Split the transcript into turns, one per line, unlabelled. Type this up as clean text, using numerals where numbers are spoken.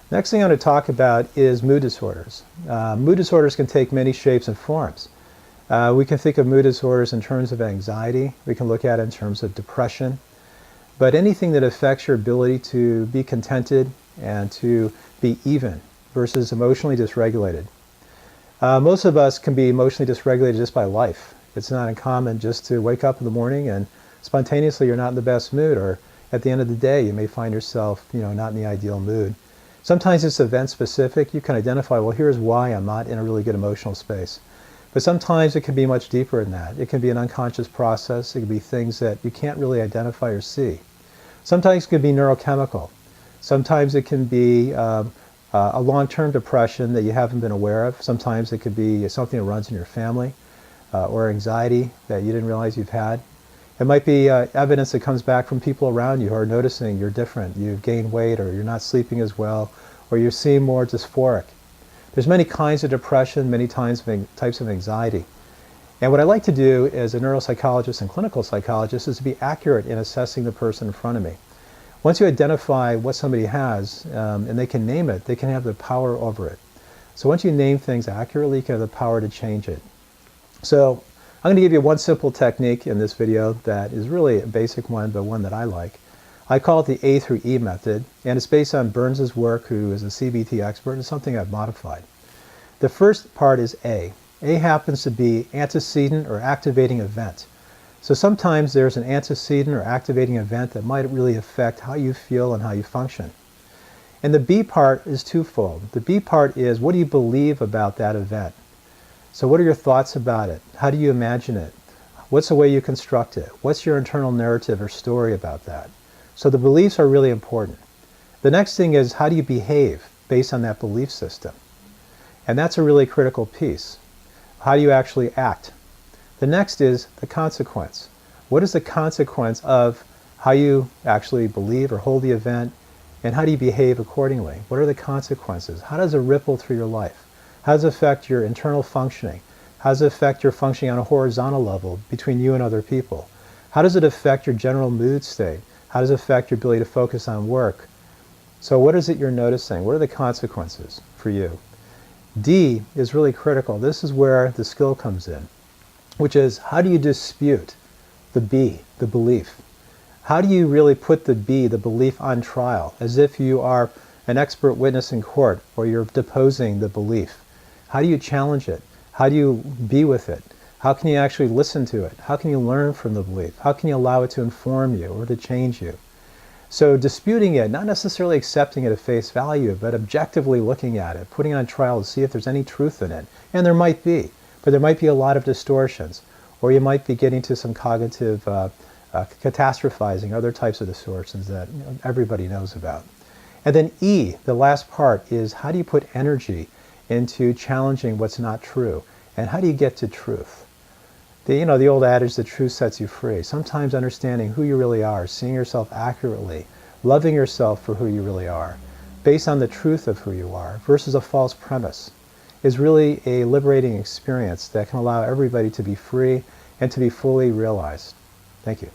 Next thing I'm going to talk about is mood disorders. Mood disorders can take many shapes and forms. We can think of mood disorders in terms of anxiety. We can look at it in terms of depression. But anything that affects your ability to be contented and to be even versus emotionally dysregulated. Most of us can be emotionally dysregulated just by life. It's not uncommon just to wake up in the morning and spontaneously you're not in the best mood, or at the end of the day you may find yourself not in the ideal mood. Sometimes it's event specific. You can identify, well, here's why I'm not in a really good emotional space. But sometimes it can be much deeper than that. It can be an unconscious process. It can be things that you can't really identify or see. Sometimes it can be neurochemical. Sometimes it can be a long-term depression that you haven't been aware of. Sometimes it could be something that runs in your family or anxiety that you didn't realize you've had. It might be evidence that comes back from people around you who are noticing you're different. You've gained weight, or you're not sleeping as well, or you seem more dysphoric. There's many kinds of depression, many types of anxiety. And what I like to do as a neuropsychologist and clinical psychologist is to be accurate in assessing the person in front of me. Once you identify what somebody has, and they can name it, they can have the power over it. So once you name things accurately, you can have the power to change it. So I'm going to give you one simple technique in this video that is really a basic one, but one that I like. I call it the A through E method, and it's based on Burns's work, who is a CBT expert, and it's something I've modified. The first part is A. A happens to be antecedent or activating event. So sometimes there's an antecedent or activating event that might really affect how you feel and how you function. And the B part is twofold. The B part is, what do you believe about that event? So what are your thoughts about it? How do you imagine it? What's the way you construct it? What's your internal narrative or story about that? So the beliefs are really important. The next thing is, how do you behave based on that belief system? And that's a really critical piece. How do you actually act? The next is the consequence. What is the consequence of how you actually believe or hold the event, and how do you behave accordingly? What are the consequences? How does it ripple through your life? How does it affect your internal functioning? How does it affect your functioning on a horizontal level between you and other people? How does it affect your general mood state? How does it affect your ability to focus on work? So what is it you're noticing? What are the consequences for you? D is really critical. This is where the skill comes in, which is, how do you dispute the B, the belief? How do you really put the B, the belief, on trial, as if you are an expert witness in court, or you're deposing the belief? How do you challenge it? How do you be with it? How can you actually listen to it? How can you learn from the belief? How can you allow it to inform you or to change you? So disputing it, not necessarily accepting it at face value, but objectively looking at it, putting it on trial to see if there's any truth in it. And there might be, but there might be a lot of distortions, or you might be getting to some cognitive catastrophizing, other types of distortions that everybody knows about. And then E, the last part, is, how do you put energy into challenging what's not true? And how do you get to truth? The old adage, the truth sets you free. Sometimes understanding who you really are, seeing yourself accurately, loving yourself for who you really are, based on the truth of who you are, versus a false premise, is really a liberating experience that can allow everybody to be free and to be fully realized. Thank you.